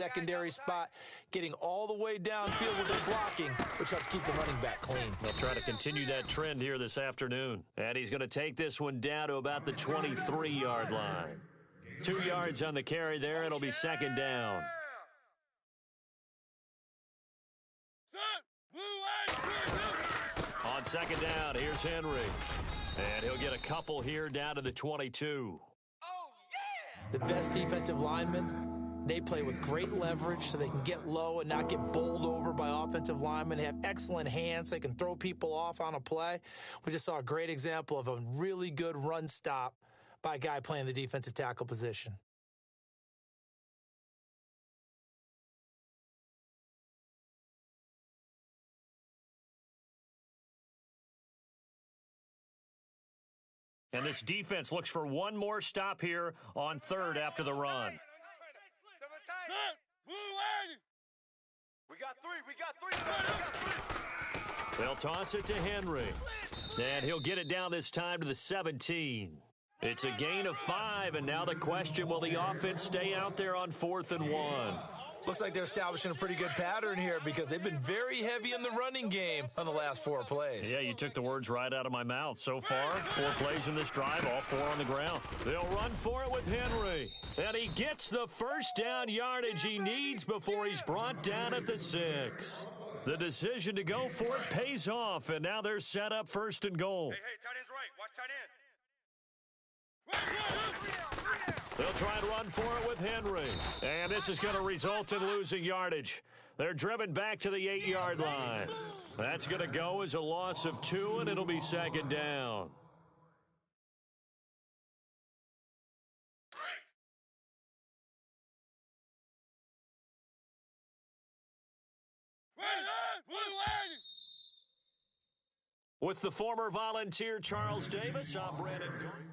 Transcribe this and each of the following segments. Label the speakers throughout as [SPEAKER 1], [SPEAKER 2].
[SPEAKER 1] secondary spot, getting all the way downfield with their blocking, which helps keep the running back clean.
[SPEAKER 2] They'll try to continue that trend here this afternoon. And he's going to take this one down to about the 23-yard line. 2 yards on the carry there. It'll be second down. On second down, here's Henry. And he'll get a couple here down to the 22.
[SPEAKER 1] The best defensive linemen, they play with great leverage so they can get low and not get bowled over by offensive linemen. They have excellent hands. They can throw people off on a play. We just saw a great example of a really good run stop by a guy playing the defensive tackle position.
[SPEAKER 2] And this defense looks for one more stop here on third after the run.
[SPEAKER 3] We got three.
[SPEAKER 2] They'll toss it to Henry. And he'll get it down this time to the 17. It's a gain of 5, and now the question, will the offense stay out there on 4th and 1?
[SPEAKER 1] Looks like they're establishing a pretty good pattern here because they've been very heavy in the running game on the last 4 plays.
[SPEAKER 2] Yeah, you took the words right out of my mouth. So far, 4 plays in this drive, all 4 on the ground. They'll run for it with Henry. And he gets the first down yardage he needs before he's brought down at the 6. The decision to go for it pays off, and now they're set up 1st and goal.
[SPEAKER 3] Hey, tight end's right. Watch tight end.
[SPEAKER 2] They'll try and run for it with Henry. And this is going to result in losing yardage. They're driven back to the 8-yard line. That's going to go as a loss of 2, and it'll be second down. With the former Volunteer Charles Davis, I'm Brandon Gordon.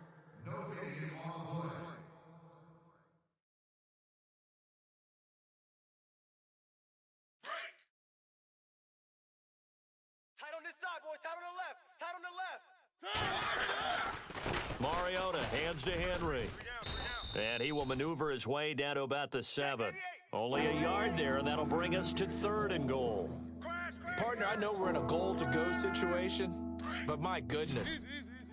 [SPEAKER 3] Tight on this side, boys. Tight on the left.
[SPEAKER 2] Mariota hands to Henry. And he will maneuver his way down to about the 7. Only a yard there, and that'll bring us to 3rd and goal.
[SPEAKER 1] Partner, I know we're in a goal-to-go situation, but my goodness,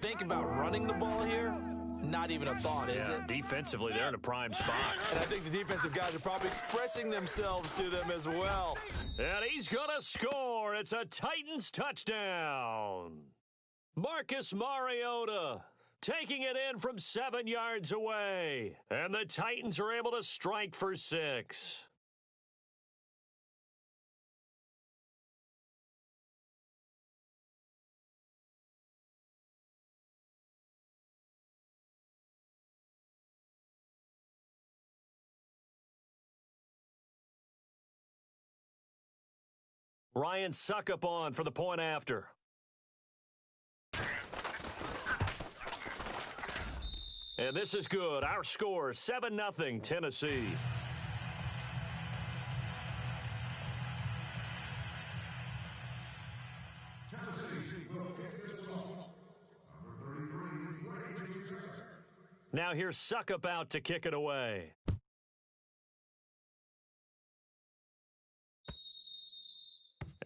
[SPEAKER 1] think about running the ball here. Not even a thought, is it?
[SPEAKER 2] Defensively, they're in a prime spot.
[SPEAKER 1] And I think the defensive guys are probably expressing themselves to them as well.
[SPEAKER 2] And he's going to score. It's a Titans touchdown. Marcus Mariota taking it in from 7 yards away. And the Titans are able to strike for 6. Ryan Suckup on for the point after. And this is good. Our score, 7-0 Tennessee. Now here's Suckup out to kick it away.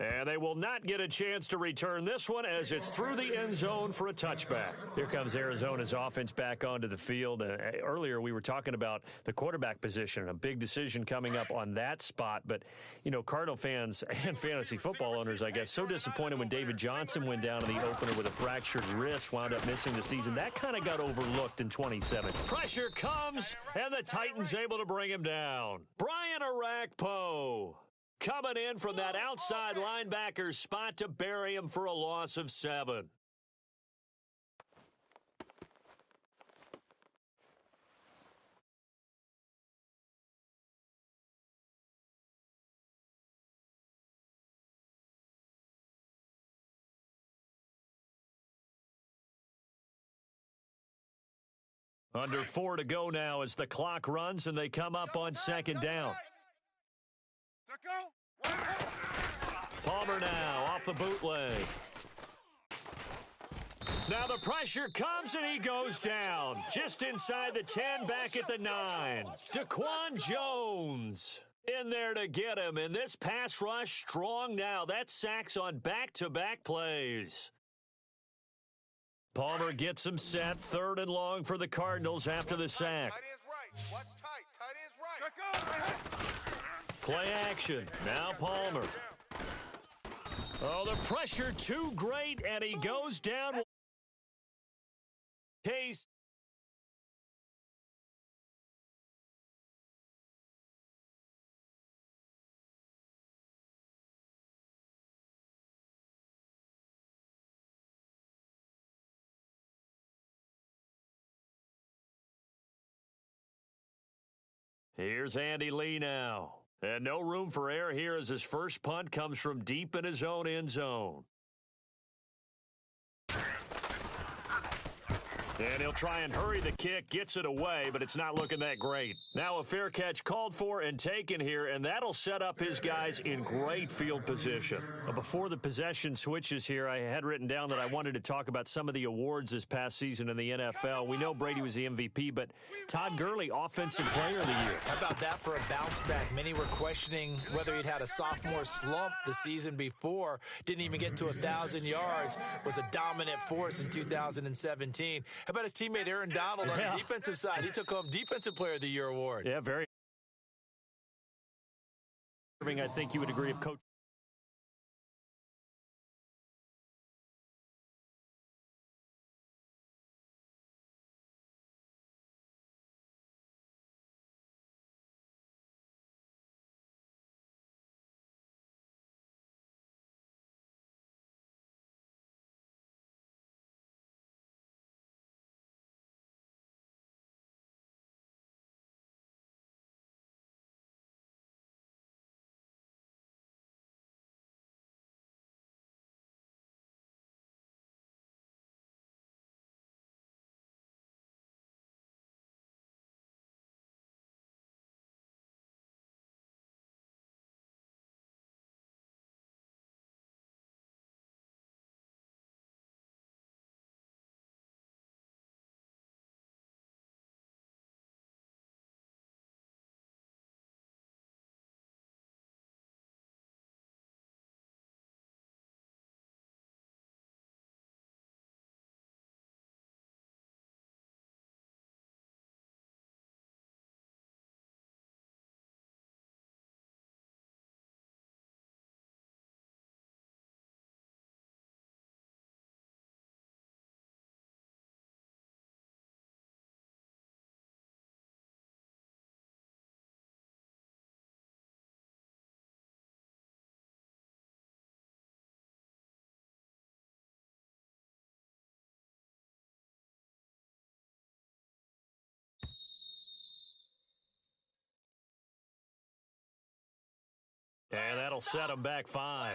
[SPEAKER 2] And they will not get a chance to return this one as it's through the end zone for a touchback. Here comes Arizona's offense back onto the field. Earlier we were talking about the quarterback position, a big decision coming up on that spot. But, you know, Cardinal fans and fantasy football owners, I guess, so disappointed when David Johnson went down in the opener with a fractured wrist, wound up missing the season. That kind of got overlooked in 27. Pressure comes, and the Titans able to bring him down. Brian Arakpo coming in from that outside linebacker spot to bury him for a loss of 7. Under 4 to go now as the clock runs and they come up on second down. Palmer now off the bootleg. Now the pressure comes and he goes down. Just inside the 10, back at the 9. Daquan Jones. In there to get him, and this pass rush strong now. That's sacks on back-to-back plays. Palmer gets him set, 3rd and long for the Cardinals after the sack.
[SPEAKER 3] Tight end's right. Watch tight. Tight end's right.
[SPEAKER 2] Play action. Now Palmer. Oh, the pressure too great, and he goes down. Case. Here's Andy Lee now. And no room for error here as his first punt comes from deep in his own end zone. And he'll try and hurry the kick, gets it away, but it's not looking that great. Now a fair catch called for and taken here, and that'll set up his guys in great field position. Before the possession switches here, I had written down that I wanted to talk about some of the awards this past season in the NFL. We know Brady was the MVP, but Todd Gurley, Offensive Player of the Year.
[SPEAKER 1] How about that for a bounce back? Many were questioning whether he'd had a sophomore slump the season before. Didn't even get to 1,000 yards. Was a dominant force in 2017. How about his teammate Aaron Donald on the defensive side? He took home Defensive Player of the Year award.
[SPEAKER 2] Yeah, very. I think you would agree if Coach. And that'll set him back 5.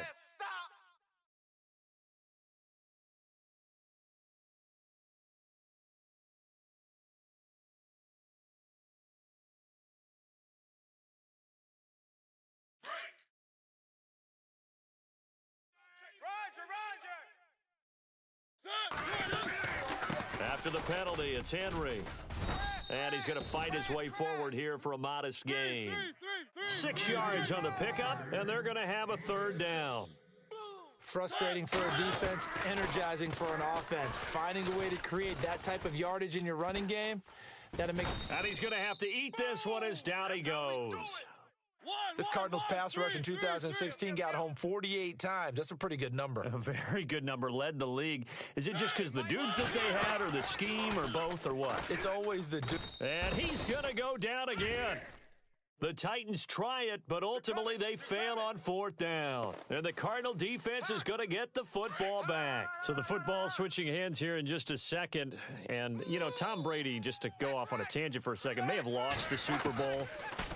[SPEAKER 2] After the penalty, it's Henry. And he's going to fight his way forward here for a modest gain. 6 yards on the pickup, and they're going to have a 3rd down.
[SPEAKER 1] Frustrating for a defense, energizing for an offense. Finding a way to create that type of yardage in your running game, that'll make...
[SPEAKER 2] And he's going to have to eat this one as down he goes.
[SPEAKER 1] This Cardinals pass rush in 2016 got home 48 times. That's a pretty good number.
[SPEAKER 2] A very good number. Led the league. Is it just because the dudes that they had, or the scheme, or both, or what?
[SPEAKER 1] It's always the dude.
[SPEAKER 2] And he's going to go down again. The Titans try it, but ultimately they fail on 4th down. And the Cardinal defense is going to get the football back. So the football switching hands here in just a second. And, you know, Tom Brady, just to go off on a tangent for a second, may have lost the Super Bowl,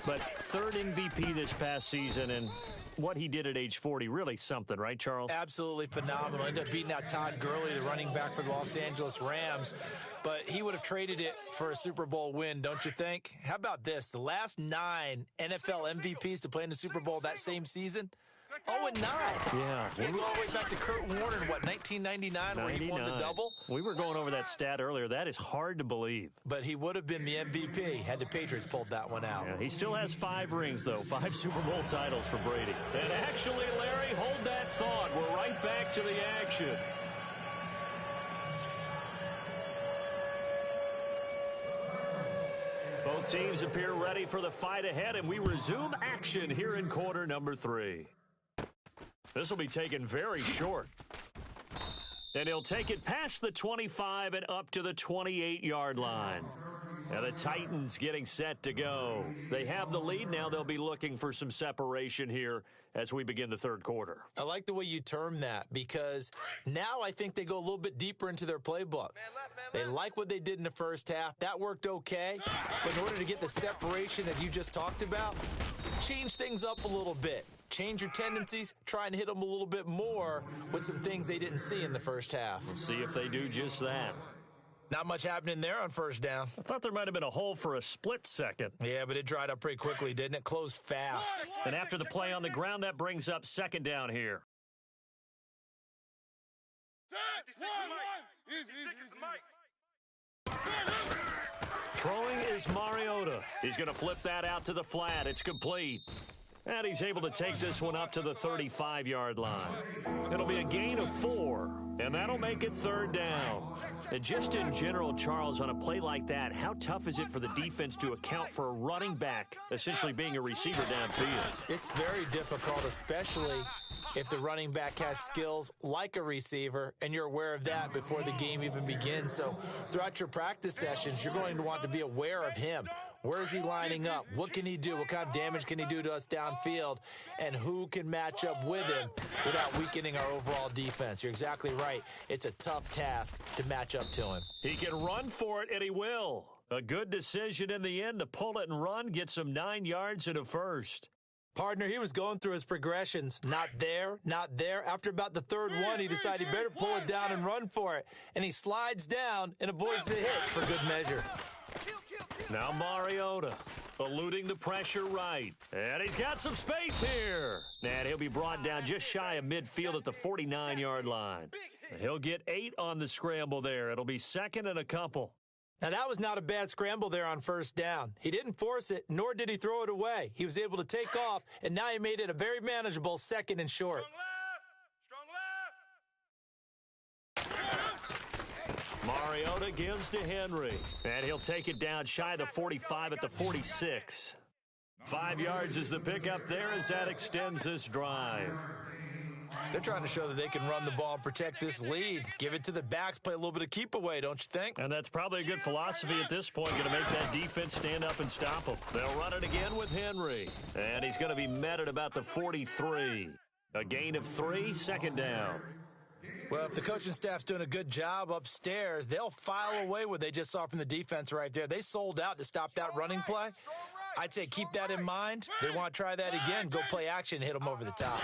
[SPEAKER 2] but 3rd MVP this past season, and what he did at age 40, really something, right, Charles?
[SPEAKER 1] Absolutely phenomenal. Ended up beating out Todd Gurley, the running back for the Los Angeles Rams. But he would have traded it for a Super Bowl win, don't you think? How about this? The last 9 NFL MVPs to play in the Super Bowl that same season, 0-9.
[SPEAKER 2] Yeah.
[SPEAKER 1] You go all the way back to Kurt Warner in, what, 1999 where he won the double?
[SPEAKER 2] We were going over that stat earlier. That is hard to believe.
[SPEAKER 1] But he would have been the MVP had the Patriots pulled that one out.
[SPEAKER 2] Yeah, he still has 5 rings, though. 5 Super Bowl titles for Brady. And actually, Larry, hold that thought. We're right back to the action. Both teams appear ready for the fight ahead, and we resume action here in quarter number 3. This will be taken very short. And he'll take it past the 25 and up to the 28-yard line. Now the Titans getting set to go. They have the lead. Now they'll be looking for some separation here as we begin the third quarter.
[SPEAKER 1] I like the way you term that because now I think they go a little bit deeper into their playbook. They like what they did in the first half. That worked okay. But in order to get the separation that you just talked about, change things up a little bit. Change your tendencies, try and hit them a little bit more with some things they didn't see in the first half.
[SPEAKER 2] We'll see if they do just that.
[SPEAKER 1] Not much happening there on first down.
[SPEAKER 2] I thought there might have been a hole for a split second.
[SPEAKER 1] Yeah, but it dried up pretty quickly, didn't it? Closed fast.
[SPEAKER 2] And after the play on the ground, that brings up second down here. Throwing is Mariota. He's going to flip that out to the flat. It's complete. And he's able to take this one up to the 35-yard line. It'll be a gain of 4, and that'll make it third down. And just in general, Charles, on a play like that, how tough is it for the defense to account for a running back essentially being a receiver downfield?
[SPEAKER 1] It's very difficult, especially if the running back has skills like a receiver, and you're aware of that before the game even begins. So throughout your practice sessions, you're going to want to be aware of him. Where is he lining up? What can he do? What kind of damage can he do to us downfield? And who can match up with him without weakening our overall defense? You're exactly right. It's a tough task to match up to him.
[SPEAKER 2] He can run for it, and he will. A good decision in the end to pull it and run, gets him 9 yards and a first.
[SPEAKER 1] Partner, he was going through his progressions. Not there, not there. After about the third one, he decided he better pull it down and run for it. And he slides down and avoids the hit for good measure.
[SPEAKER 2] Now Mariota eluding the pressure right. And he's got some space here. And he'll be brought down just shy of midfield at the 49-yard line. He'll get 8 on the scramble there. It'll be second and a couple.
[SPEAKER 1] Now, that was not a bad scramble there on first down. He didn't force it, nor did he throw it away. He was able to take off, and now he made it a very manageable second and short.
[SPEAKER 2] Mariota gives to Henry, and he'll take it down shy of the 45 at the 46. 5 yards is the pickup there as that extends this drive.
[SPEAKER 1] They're trying to show that they can run the ball and protect this lead. Give it to the backs, play a little bit of keep away, don't you think?
[SPEAKER 2] And that's probably a good philosophy at this point, going to make that defense stand up and stop them. They'll run it again with Henry, and he's going to be met at about the 43. A gain of 3, second down.
[SPEAKER 1] Well, if the coaching staff's doing a good job upstairs, they'll file away what they just saw from the defense right there. They sold out to stop that running play. I'd say keep that in mind. They want to try that again. Go play action, hit them over the top.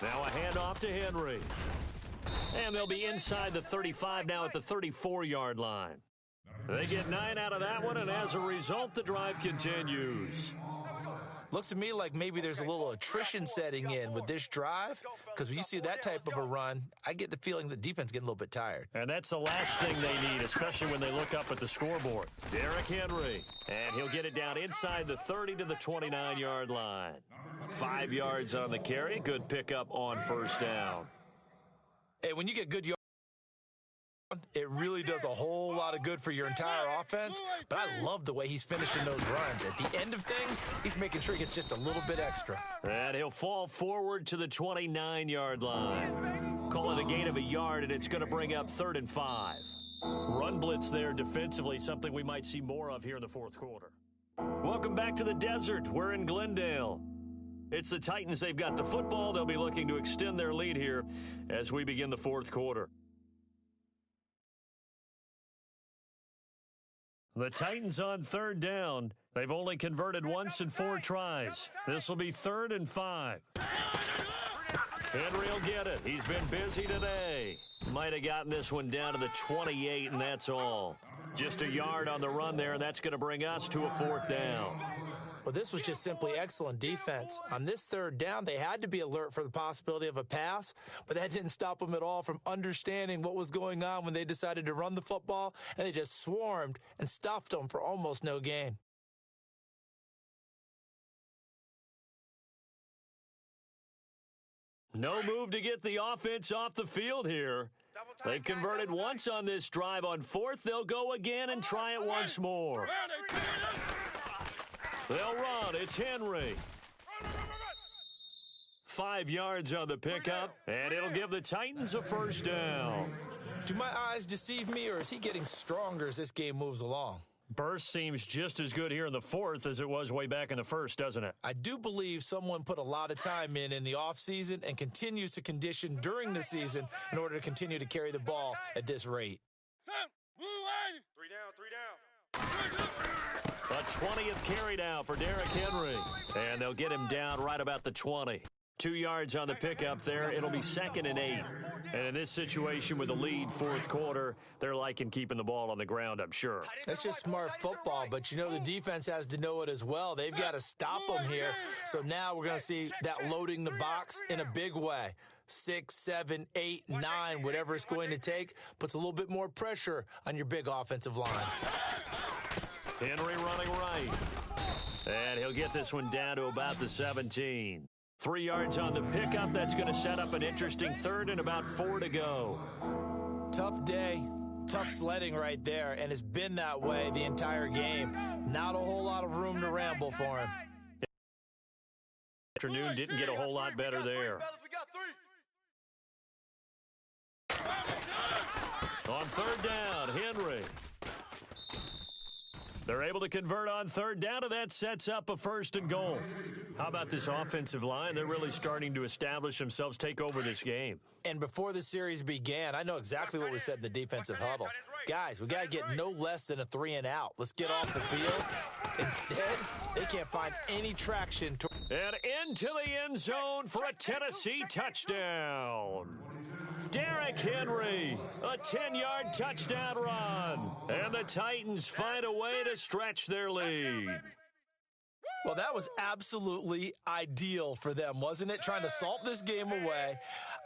[SPEAKER 2] Now a handoff to Henry. And they'll be inside the 35 now at the 34-yard line. They get 9 out of that one, and as a result, the drive continues.
[SPEAKER 1] Looks to me like maybe there's a little attrition setting in with this drive, because when you see that type of a run, I get the feeling the defense getting a little bit tired.
[SPEAKER 2] And that's the last thing they need, especially when they look up at the scoreboard. Derrick Henry, and he'll get it down inside the 30 to the 29-yard line. 5 yards on the carry, good pickup on first down.
[SPEAKER 1] Hey, when you get good yards, it really does a whole lot of good for your entire offense, but I love the way he's finishing those runs. At the end of things, he's making sure he gets just a little bit extra.
[SPEAKER 2] And he'll fall forward to the 29-yard line. Call it a gain of a yard, and it's going to bring up 3rd and 5. Run blitz there defensively, something we might see more of here in the fourth quarter. Welcome back to the desert. We're in Glendale. It's the Titans. They've got the football. They'll be looking to extend their lead here as we begin the fourth quarter. The Titans on 3rd down. They've only converted once in 4 tries. This will be 3rd and 5. Henry will get it. He's been busy today. Might have gotten this one down to the 28, and that's all. Just a yard on the run there, and that's going to bring us to a 4th down.
[SPEAKER 1] Well, this was just simply excellent defense. On this third down, they had to be alert for the possibility of a pass, but that didn't stop them at all from understanding what was going on when they decided to run the football, and they just swarmed and stuffed them for almost no gain.
[SPEAKER 2] No move to get the offense off the field here. They've converted once on this drive. On fourth, they'll go again and try it once more. They'll run. It's Henry. 5 yards on the pickup, and it'll give the Titans a first down.
[SPEAKER 1] Do my eyes deceive me, or is he getting stronger as this game moves along?
[SPEAKER 2] Burst seems just as good here in the fourth as it was way back in the first, doesn't it?
[SPEAKER 1] I do believe someone put a lot of time in the offseason and continues to condition during the season in order to continue to carry the ball at this rate.
[SPEAKER 3] 3 down.
[SPEAKER 2] A 20th carry now for Derrick Henry. And they'll get him down right about the 20. 2 yards on the pickup there. It'll be 2nd and 8. And in this situation with the lead fourth quarter, they're liking keeping the ball on the ground, I'm sure.
[SPEAKER 1] That's just smart football, but you know the defense has to know it as well. They've got to stop them here. So now we're going to see that loading the box in a big way. 6, 7, 8, 9, whatever it's going to take, puts a little bit more pressure on your big offensive line.
[SPEAKER 2] Henry running right. And he'll get this one down to about the 17. 3 yards on the pickup. That's going to set up an interesting third and about 4 to go.
[SPEAKER 1] Tough day, tough sledding right there, and it's been that way the entire game. Not a whole lot of room to ramble for him.
[SPEAKER 2] Afternoon didn't get a whole lot better there. On third down, Henry. They're able to convert on third down, and that sets up a 1st and goal. How about this offensive line? They're really starting to establish themselves, take over this game.
[SPEAKER 1] And before the series began, I know exactly what we said in the defensive huddle. Guys, we got to get no less than a 3 and out. Let's get off the field. Instead, they can't find any traction.
[SPEAKER 2] And into the end zone for a Tennessee touchdown. Derrick Henry, a 10-yard touchdown run. And the Titans find a way to stretch their lead.
[SPEAKER 1] Well, that was absolutely ideal for them, wasn't it? Trying to salt this game away.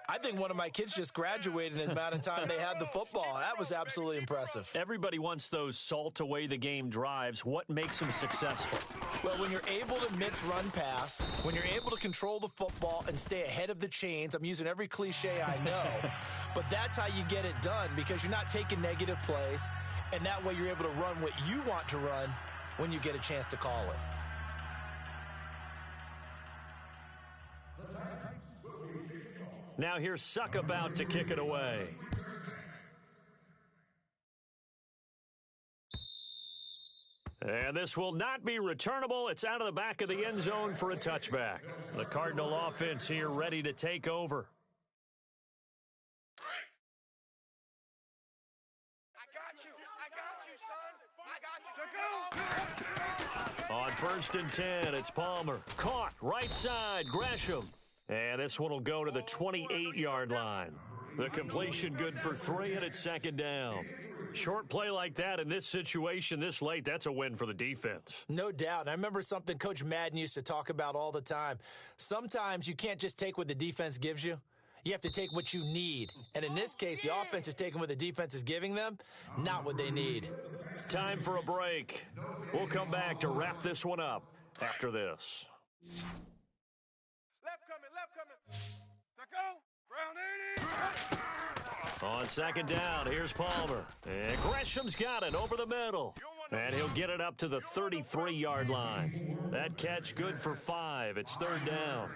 [SPEAKER 1] I think one of my kids just graduated in the amount of time they had the football. That was absolutely impressive.
[SPEAKER 2] Everybody wants those salt away the game drives. What makes them successful?
[SPEAKER 1] Well, when you're able to mix run pass, when you're able to control the football and stay ahead of the chains, I'm using every cliche I know, but that's how you get it done because you're not taking negative plays, and that way you're able to run what you want to run when you get a chance to call it.
[SPEAKER 2] Now here's Suck about to kick it away. And this will not be returnable. It's out of the back of the end zone for a touchback. The Cardinal offense here ready to take over. On 1st and 10, it's Palmer. Caught, right side, Gresham. And this one will go to the 28-yard line. The completion good for 3, and it's 2nd down. Short play like that in this situation this late, that's a win for the defense.
[SPEAKER 1] No doubt. And I remember something Coach Madden used to talk about all the time. Sometimes you can't just take what the defense gives you. You have to take what you need. And in this case, the offense is taking what the defense is giving them, not what they need.
[SPEAKER 2] Time for a break. We'll come back to wrap this one up after this.
[SPEAKER 3] Left coming. Brown 80.
[SPEAKER 2] On 2nd down, here's Palmer. And Gresham's got it over the middle. And he'll get it up to the 33-yard line. That catch good for 5. It's 3rd down.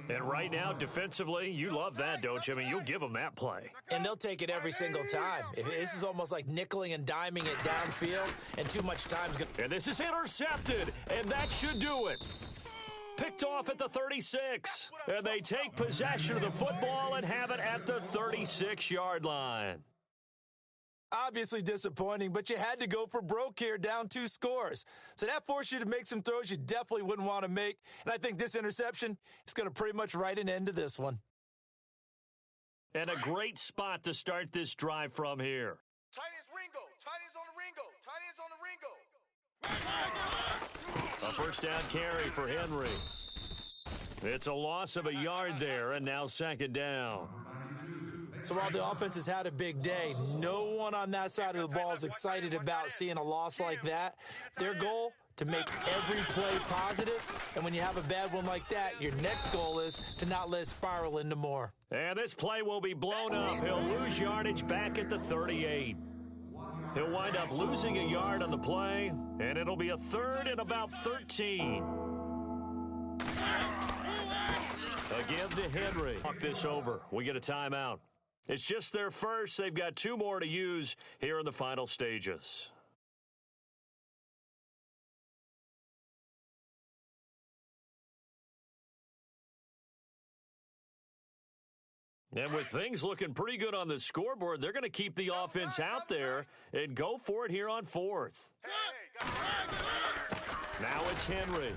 [SPEAKER 2] And right now, defensively, you love that, don't you? I mean, you'll give them that play.
[SPEAKER 1] And they'll take it every single time. This is almost like nickeling and diming it downfield, and too much time's going to...
[SPEAKER 2] And this is intercepted, and that should do it. Picked off at the 36. And they take possession of the football and have it at the 36-yard line.
[SPEAKER 1] Obviously disappointing, but you had to go for broke here, down 2 scores. So that forced you to make some throws you definitely wouldn't want to make. And I think this interception is going to pretty much write an end to this one.
[SPEAKER 2] And a great spot to start this drive from here.
[SPEAKER 3] Tight ends Ringo. Tight ends on the Ringo. Tight ends on the Ringo.
[SPEAKER 2] A first down carry for Henry. It's a loss of a yard there, and now second down.
[SPEAKER 1] So while the offense has had a big day, no one on that side of the ball is excited about seeing a loss like that. Their goal, to make every play positive, and when you have a bad one like that, your next goal is to not let it spiral into more.
[SPEAKER 2] And this play will be blown up. He'll lose yardage back at the 38. He'll wind up losing a yard on the play, and it'll be a third and about 13. Again to Henry. Talk this over. We get a timeout. It's just their first. They've got two more to use here in the final stages. And with things looking pretty good on the scoreboard, they're going to keep the offense out there and go for it here on fourth. Now it's Henry.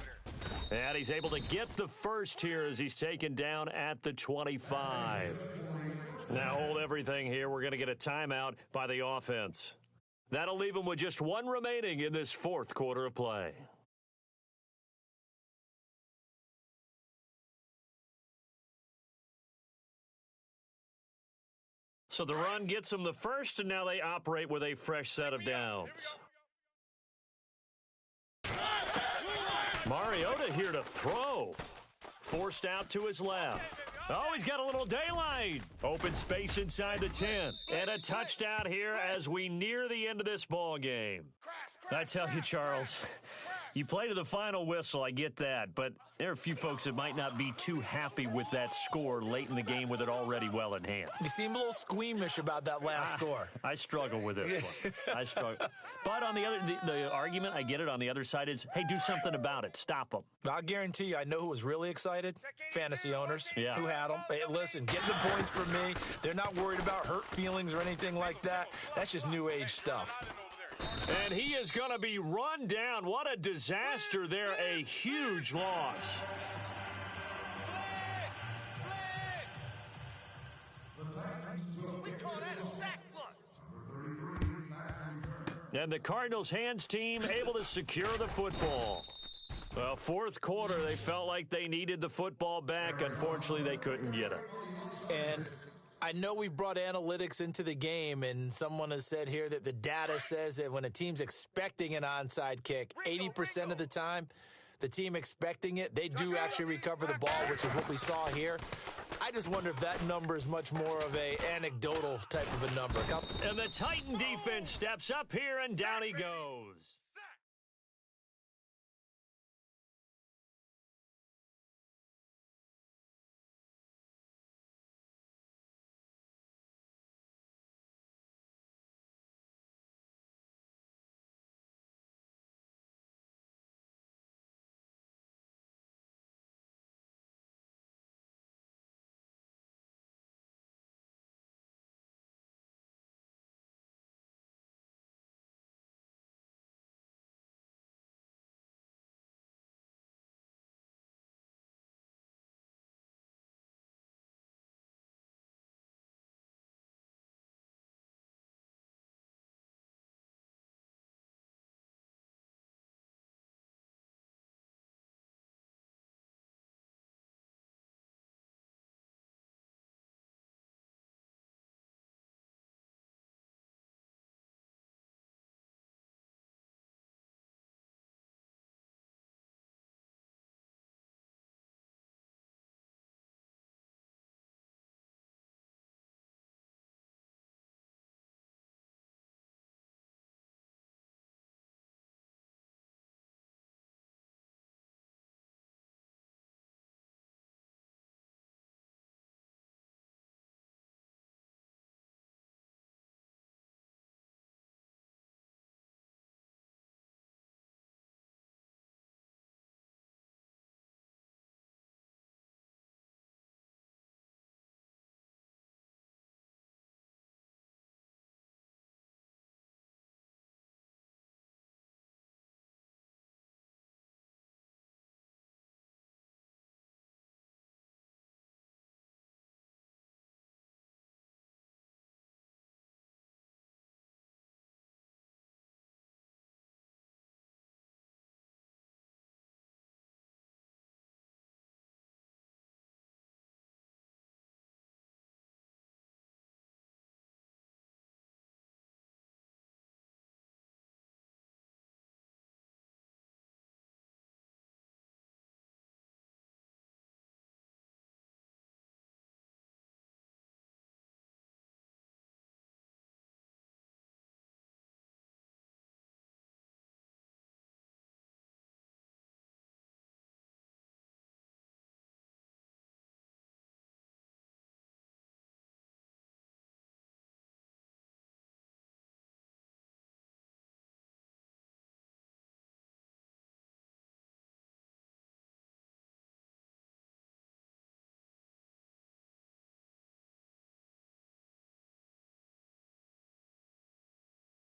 [SPEAKER 2] And he's able to get the first here as he's taken down at the 25. Now hold everything here. We're going to get a timeout by the offense. That'll leave them with just one remaining in this fourth quarter of play. So the run gets them the first, and now they operate with a fresh set of downs. Mariota here to throw. Forced out to his left. Oh, he's got a little daylight. Open space inside the 10. And a touchdown here as we near the end of this ball game. I tell you, Charles, you play to the final whistle, I get that, but there are a few folks that might not be too happy with that score late in the game with it already well in hand.
[SPEAKER 1] You seem a little squeamish about that last score.
[SPEAKER 2] I struggle with this one. I struggle. But on the other, the argument, I get it, on the other side is, hey, do something about it. Stop them.
[SPEAKER 1] I'll guarantee you, I know who was really excited. Fantasy owners
[SPEAKER 2] who
[SPEAKER 1] had them. Hey, listen, getting the points from me. They're not worried about hurt feelings or anything like that. That's just new age stuff.
[SPEAKER 2] And he is going to be run down. What a disaster there. A huge loss.
[SPEAKER 3] We call that a sack lunch.
[SPEAKER 2] And the Cardinals' hands team able to secure the football. Well, fourth quarter, they felt like they needed the football back. Unfortunately, they couldn't get it.
[SPEAKER 1] And I know we brought analytics into the game, and someone has said here that the data says that when a team's expecting an onside kick, 80% of the time, the team expecting it, they do actually recover the ball, which is what we saw here. I just wonder if that number is much more of a anecdotal type of a number.
[SPEAKER 2] And the Titan defense steps up here, and down he goes.